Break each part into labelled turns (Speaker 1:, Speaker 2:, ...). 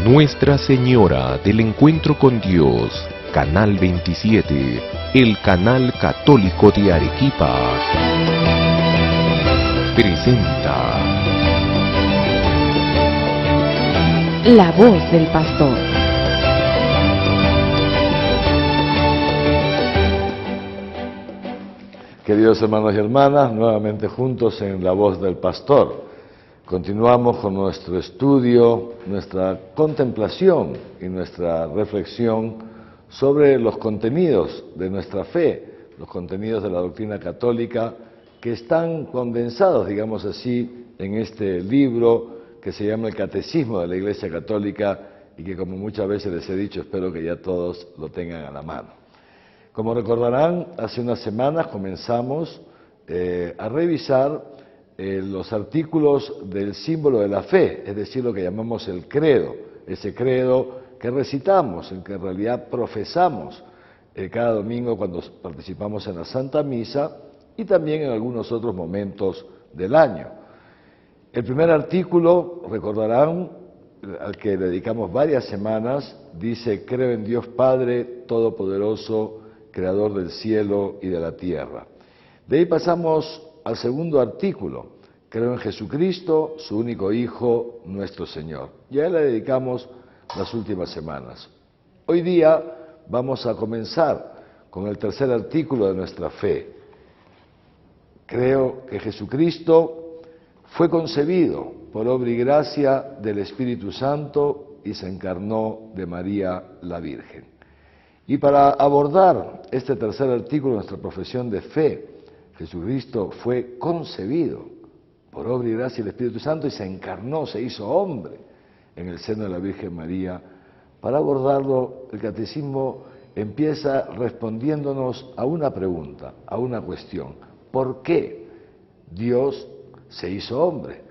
Speaker 1: Nuestra Señora del Encuentro con Dios, Canal 27, el canal católico de Arequipa, presenta
Speaker 2: La Voz del Pastor.
Speaker 3: Queridos hermanos y hermanas, nuevamente juntos en La Voz del Pastor. Continuamos con nuestro estudio, nuestra contemplación y nuestra reflexión sobre los contenidos de nuestra fe, los contenidos de la doctrina católica que están condensados, digamos así, en este libro que se llama el Catecismo de la Iglesia Católica y que, como muchas veces les he dicho, espero que ya todos lo tengan a la mano. Como recordarán, hace unas semanas comenzamos a revisar los artículos del símbolo de la fe, es decir, lo que llamamos el credo, ese credo que recitamos, en que en realidad profesamos cada domingo cuando participamos en la Santa Misa y también en algunos otros momentos del año. El primer artículo, recordarán, al que dedicamos varias semanas, dice: creo en Dios Padre Todopoderoso, Creador del cielo y de la tierra. De ahí pasamos al segundo artículo: creo en Jesucristo, su único Hijo, nuestro Señor. Y a él le dedicamos las últimas semanas. Hoy día vamos a comenzar con el tercer artículo de nuestra fe. Creo que Jesucristo fue concebido por obra y gracia del Espíritu Santo y se encarnó de María la Virgen. Y para abordar este tercer artículo de nuestra profesión de fe, Jesucristo fue concebido por obra y gracia del Espíritu Santo y se encarnó, se hizo hombre en el seno de la Virgen María. Para abordarlo, el Catecismo empieza respondiéndonos a una pregunta, a una cuestión: ¿por qué Dios se hizo hombre?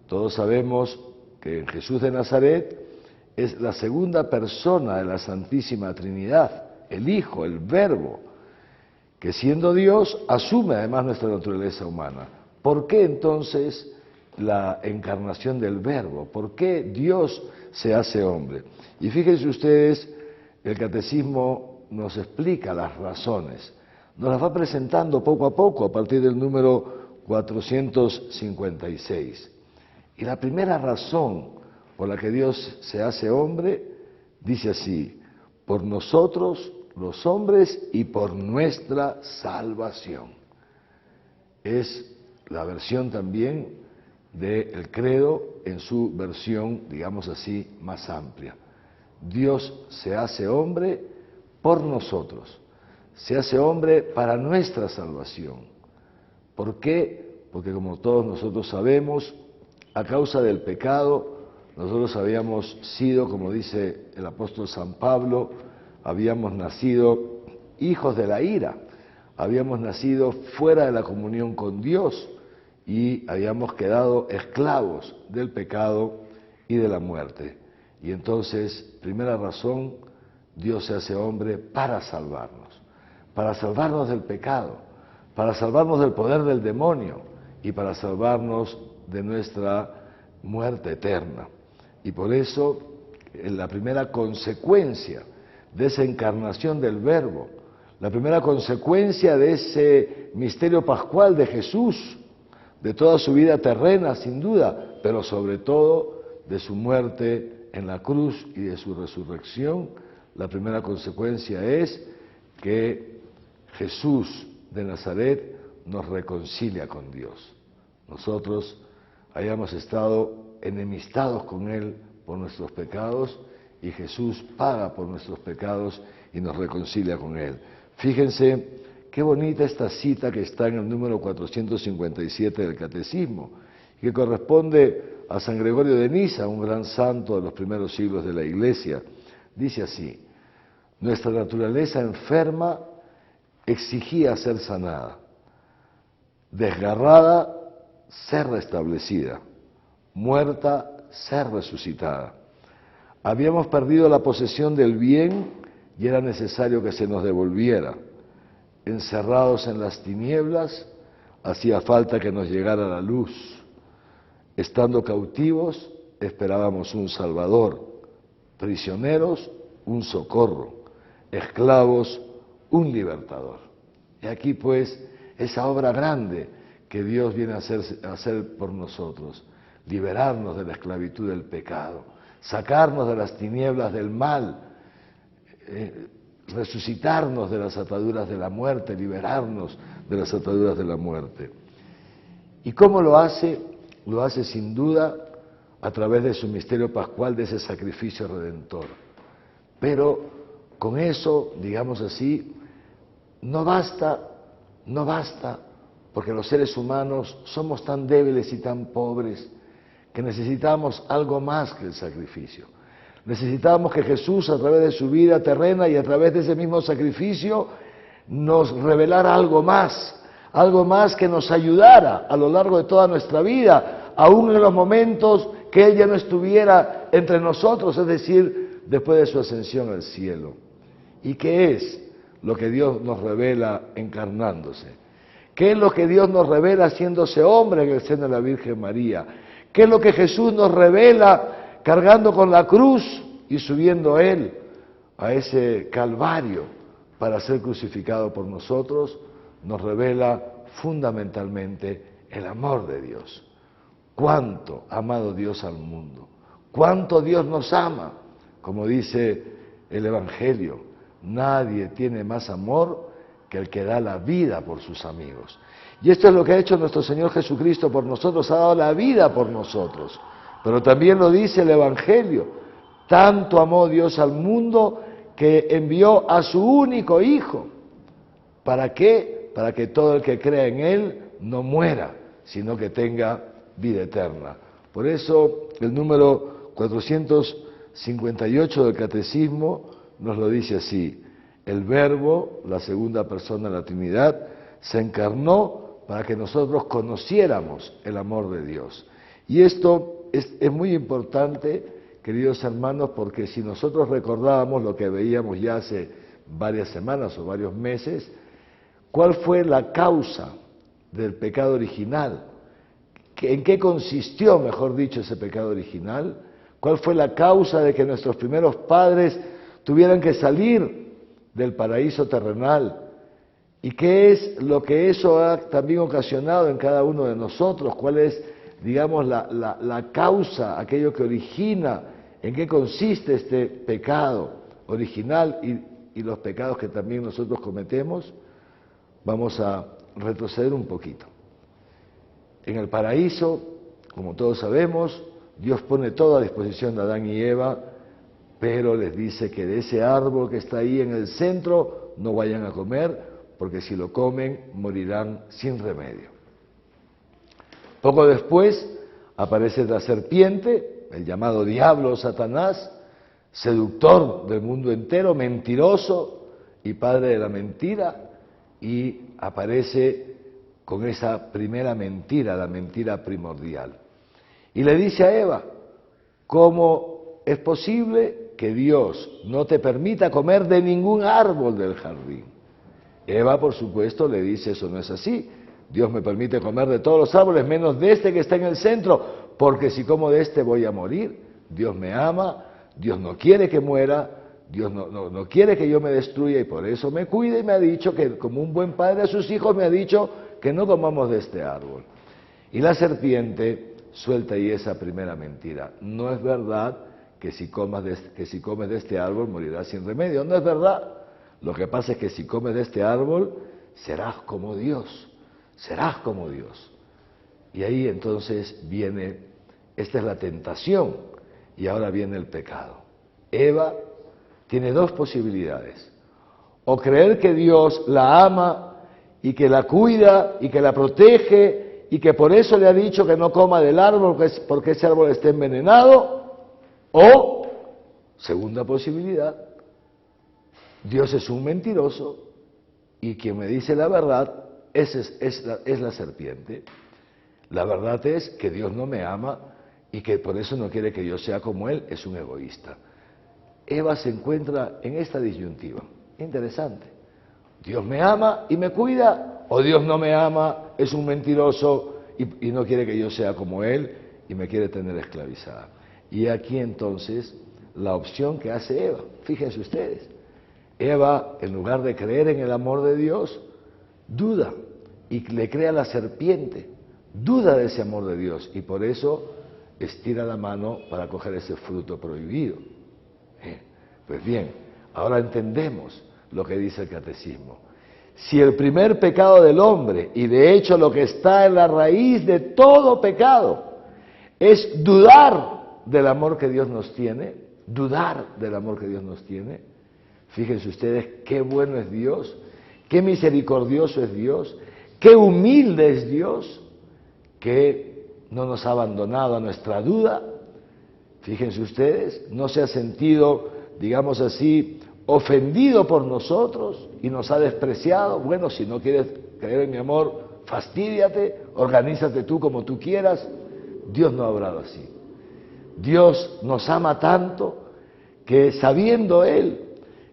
Speaker 3: Todos sabemos que en Jesús de Nazaret es la segunda persona de la Santísima Trinidad, el Hijo, el Verbo, que siendo Dios asume además nuestra naturaleza humana. ¿Por qué entonces la encarnación del Verbo? ¿Por qué Dios se hace hombre? Y fíjense ustedes, el Catecismo nos explica las razones, nos las va presentando poco a poco a partir del número 456. Y la primera razón por la que Dios se hace hombre, dice así: por nosotros los hombres y por nuestra salvación. Es la versión también del credo en su versión, digamos así, más amplia. Dios se hace hombre por nosotros, se hace hombre para nuestra salvación. ¿Por qué? Porque, como todos nosotros sabemos, a causa del pecado, nosotros habíamos sido, como dice el apóstol San Pablo, habíamos nacido hijos de la ira, habíamos nacido fuera de la comunión con Dios y habíamos quedado esclavos del pecado y de la muerte. Y entonces, primera razón, Dios se hace hombre para salvarnos del pecado, para salvarnos del poder del demonio y para salvarnos de nuestra muerte eterna. Y por eso, la primera consecuencia de esa encarnación del Verbo, la primera consecuencia de ese misterio pascual de Jesús, de toda su vida terrena, sin duda, pero sobre todo de su muerte en la cruz y de su resurrección, la primera consecuencia es que Jesús de Nazaret nos reconcilia con Dios. Nosotros hayamos estado enemistados con Él por nuestros pecados y Jesús paga por nuestros pecados y nos reconcilia con Él. Fíjense qué bonita esta cita que está en el número 457 del Catecismo, que corresponde a San Gregorio de Nisa, un gran santo de los primeros siglos de la Iglesia. Dice así: nuestra naturaleza enferma exigía ser sanada, desgarrada, ser restablecida, muerta, ser resucitada. Habíamos perdido la posesión del bien y era necesario que se nos devolviera. Encerrados en las tinieblas, hacía falta que nos llegara la luz. Estando cautivos, esperábamos un Salvador. prisioneros, un socorro, esclavos, un libertador. Y aquí pues esa obra grande que Dios viene a hacer por nosotros, liberarnos de la esclavitud del pecado, sacarnos de las tinieblas del mal, resucitarnos de las ataduras de la muerte, liberarnos de las ataduras de la muerte. ¿Y cómo lo hace? Lo hace sin duda a través de su misterio pascual, de ese sacrificio redentor. Pero con eso, digamos así, no basta, porque los seres humanos somos tan débiles y tan pobres que necesitamos algo más que el sacrificio. Necesitamos que Jesús, a través de su vida terrena y a través de ese mismo sacrificio, nos revelara algo más que nos ayudara a lo largo de toda nuestra vida, aún en los momentos que Él ya no estuviera entre nosotros, es decir, después de su ascensión al cielo. ¿Y qué es lo que Dios nos revela encarnándose? ¿Qué es lo que Dios nos revela haciéndose hombre en el seno de la Virgen María? ¿Qué es lo que Jesús nos revela cargando con la cruz y subiendo Él a ese Calvario para ser crucificado por nosotros? Nos revela fundamentalmente el amor de Dios. Cuánto ha amado Dios al mundo, cuánto Dios nos ama, como dice el Evangelio. Nadie tiene más amor que el que da la vida por sus amigos. Y esto es lo que ha hecho nuestro Señor Jesucristo por nosotros, ha dado la vida por nosotros. Pero también lo dice el Evangelio, tanto amó Dios al mundo que envió a su único Hijo. ¿Para qué? Para que todo el que crea en Él no muera, sino que tenga vida eterna. Por eso el número 458 del Catecismo nos lo dice así: el Verbo, la segunda persona de la Trinidad, se encarnó para que nosotros conociéramos el amor de Dios. Y esto es muy importante, queridos hermanos, porque si nosotros recordábamos lo que veíamos ya hace varias semanas o varios meses, ¿cuál fue la causa del pecado original? ¿En qué consistió, mejor dicho, ese pecado original? ¿Cuál fue la causa de que nuestros primeros padres tuvieran que salir del paraíso terrenal? ¿Y qué es lo que eso ha también ocasionado en cada uno de nosotros? ¿Cuál es, digamos, la causa, aquello que origina, en qué consiste este pecado original y los pecados que también nosotros cometemos? Vamos a retroceder un poquito. En el paraíso, como todos sabemos, Dios pone todo a disposición de Adán y Eva, pero les dice que de ese árbol que está ahí en el centro no vayan a comer, porque si lo comen morirán sin remedio. Poco después aparece la serpiente, el llamado diablo, Satanás, seductor del mundo entero, mentiroso y padre de la mentira, y aparece con esa primera mentira, la mentira primordial. Y le dice a Eva: ¿cómo es posible que Dios no te permita comer de ningún árbol del jardín? Eva, por supuesto, le dice: eso no es así. Dios me permite comer de todos los árboles, menos de este que está en el centro, porque si como de este voy a morir. Dios me ama, Dios no quiere que muera, Dios no quiere que yo me destruya, y por eso me cuida, y me ha dicho que, como un buen padre a sus hijos, me ha dicho que no comamos de este árbol. Y la serpiente suelta ahí esa primera mentira: no es verdad que si comes de este árbol morirás sin remedio. No es verdad. Lo que pasa es que si comes de este árbol serás como Dios, serás como Dios. Y ahí entonces viene, esta es la tentación, y ahora viene el pecado. Eva tiene dos posibilidades: o creer que Dios la ama y que la cuida y que la protege y que por eso le ha dicho que no coma del árbol porque ese árbol está envenenado, o, segunda posibilidad, Dios es un mentiroso y quien me dice la verdad es la serpiente. La verdad es que Dios no me ama y que por eso no quiere que yo sea como Él, es un egoísta. Eva se encuentra en esta disyuntiva. Interesante. Dios me ama y me cuida, o Dios no me ama, es un mentiroso y no quiere que yo sea como Él y me quiere tener esclavizada. Y aquí entonces la opción que hace Eva. Fíjense ustedes, Eva, en lugar de creer en el amor de Dios, duda y le cree a la serpiente, duda de ese amor de Dios y por eso estira la mano para coger ese fruto prohibido. Pues bien, ahora entendemos lo que dice el catecismo. Si el primer pecado del hombre, y de hecho lo que está en la raíz de todo pecado, es dudar del amor que Dios nos tiene, dudar del amor que Dios nos tiene, fíjense ustedes qué bueno es Dios, qué misericordioso es Dios, qué humilde es Dios, que no nos ha abandonado a nuestra duda. Fíjense ustedes, no se ha sentido, digamos así, ofendido por nosotros y nos ha despreciado. Bueno, si no quieres creer en mi amor, fastídiate, organízate tú como tú quieras. Dios no ha obrado así. Dios nos ama tanto que sabiendo Él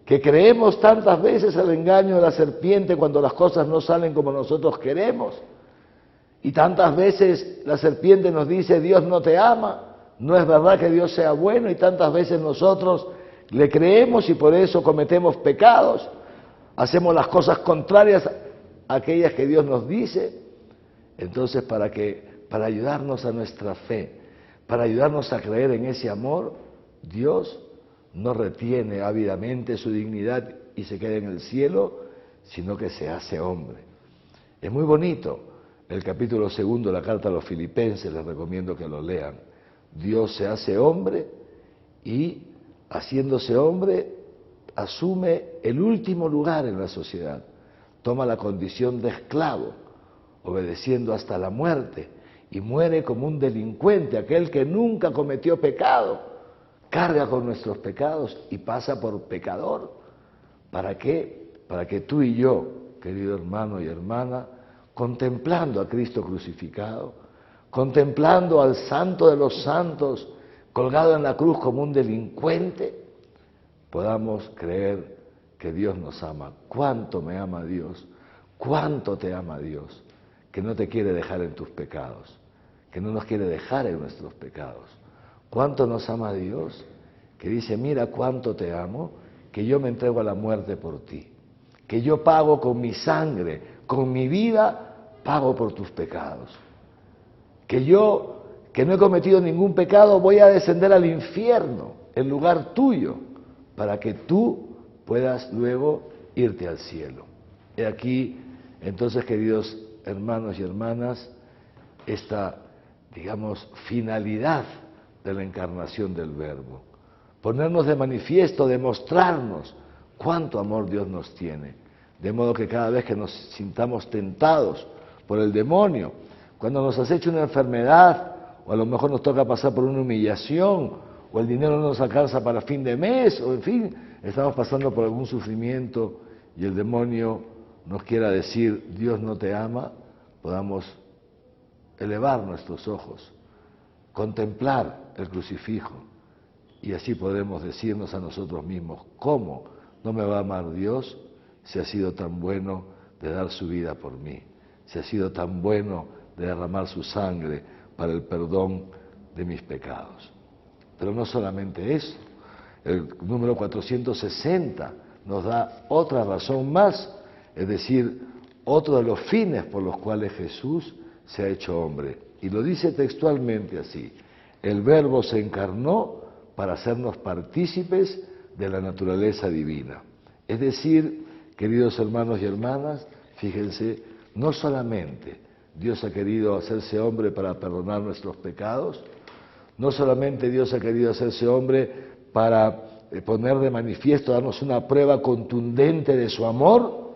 Speaker 3: que creemos tantas veces al engaño de la serpiente cuando las cosas no salen como nosotros queremos, y tantas veces la serpiente nos dice Dios no te ama, no es verdad que Dios sea bueno, y tantas veces nosotros le creemos y por eso cometemos pecados, hacemos las cosas contrarias a aquellas que Dios nos dice. Entonces, para ayudarnos a nuestra fe, para ayudarnos a creer en ese amor, Dios no retiene ávidamente su dignidad y se queda en el cielo, sino que se hace hombre. Es muy bonito el capítulo 2 de la carta a los Filipenses, les recomiendo que lo lean. Dios se hace hombre y, haciéndose hombre, asume el último lugar en la sociedad, toma la condición de esclavo, obedeciendo hasta la muerte, y muere como un delincuente, aquel que nunca cometió pecado, carga con nuestros pecados y pasa por pecador. ¿Para qué? Para que tú y yo, querido hermano y hermana, contemplando a Cristo crucificado, contemplando al Santo de los Santos colgado en la cruz como un delincuente, podamos creer que Dios nos ama. ¿Cuánto me ama Dios? ¿Cuánto te ama Dios? Que no te quiere dejar en tus pecados, que no nos quiere dejar en nuestros pecados. ¿Cuánto nos ama Dios? Que dice, mira cuánto te amo, que yo me entrego a la muerte por ti, que yo pago con mi sangre, con mi vida, pago por tus pecados, que yo, que no he cometido ningún pecado, voy a descender al infierno, en lugar tuyo, para que tú puedas luego irte al cielo. He aquí, entonces, queridos hermanos y hermanas, esta, digamos, finalidad de la encarnación del Verbo. Ponernos de manifiesto, demostrarnos cuánto amor Dios nos tiene. De modo que cada vez que nos sintamos tentados por el demonio, cuando nos acecha una enfermedad, o a lo mejor nos toca pasar por una humillación, o el dinero no nos alcanza para fin de mes, o en fin, estamos pasando por algún sufrimiento y el demonio nos quiera decir Dios no te ama, podamos elevar nuestros ojos, contemplar el crucifijo, y así podremos decirnos a nosotros mismos, ¿cómo no me va a amar Dios si ha sido tan bueno de dar su vida por mí, si ha sido tan bueno de derramar su sangre para el perdón de mis pecados? Pero no solamente eso, el número 460 nos da otra razón más, es decir, otro de los fines por los cuales Jesús se ha hecho hombre. Y lo dice textualmente así: el Verbo se encarnó para hacernos partícipes de la naturaleza divina. Es decir, queridos hermanos y hermanas, fíjense, no solamente Dios ha querido hacerse hombre para perdonar nuestros pecados, no solamente Dios ha querido hacerse hombre para poner de manifiesto, darnos una prueba contundente de su amor,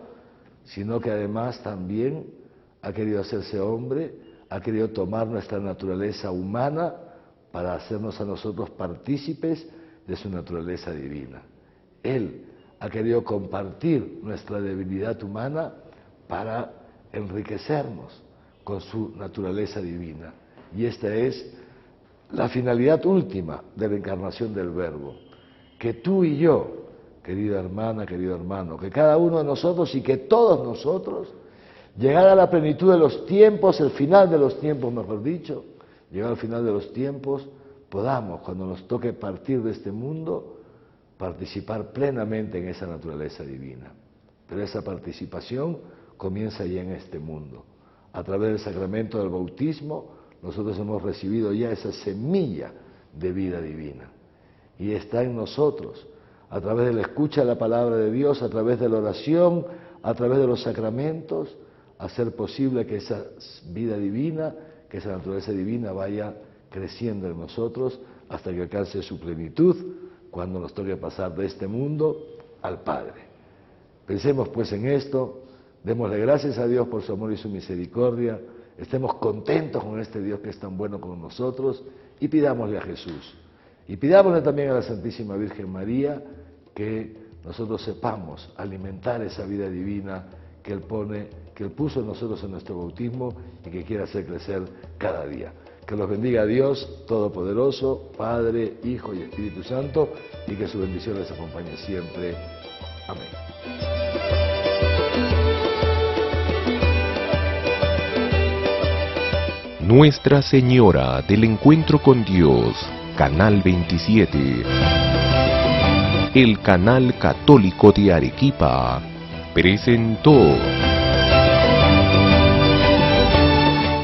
Speaker 3: sino que además también ha querido hacerse hombre, ha querido tomar nuestra naturaleza humana para hacernos a nosotros partícipes de su naturaleza divina. Él ha querido compartir nuestra debilidad humana para enriquecernos con su naturaleza divina. Y esta es la finalidad última de la encarnación del Verbo. Que tú y yo, querida hermana, querido hermano, que cada uno de nosotros y que todos nosotros, llegada a la plenitud de los tiempos, el final de los tiempos, mejor dicho, llegado al final de los tiempos, podamos, cuando nos toque partir de este mundo, participar plenamente en esa naturaleza divina. Pero esa participación comienza ya en este mundo. A través del sacramento del bautismo, nosotros hemos recibido ya esa semilla de vida divina. Y está en nosotros, a través de la escucha de la palabra de Dios, a través de la oración, a través de los sacramentos, hacer posible que esa vida divina, que esa naturaleza divina vaya creciendo en nosotros hasta que alcance su plenitud, cuando nos toque pasar de este mundo al Padre. Pensemos pues en esto, démosle gracias a Dios por su amor y su misericordia, estemos contentos con este Dios que es tan bueno con nosotros y pidámosle a Jesús. Y pidámosle también a la Santísima Virgen María que nosotros sepamos alimentar esa vida divina que Él puso en nosotros en nuestro bautismo y que quiere hacer crecer cada día. Que los bendiga Dios Todopoderoso, Padre, Hijo y Espíritu Santo, y que su bendición les acompañe siempre. Amén.
Speaker 1: Nuestra Señora del Encuentro con Dios, Canal 27. El Canal Católico de Arequipa presentó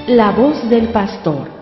Speaker 2: La voz del pastor.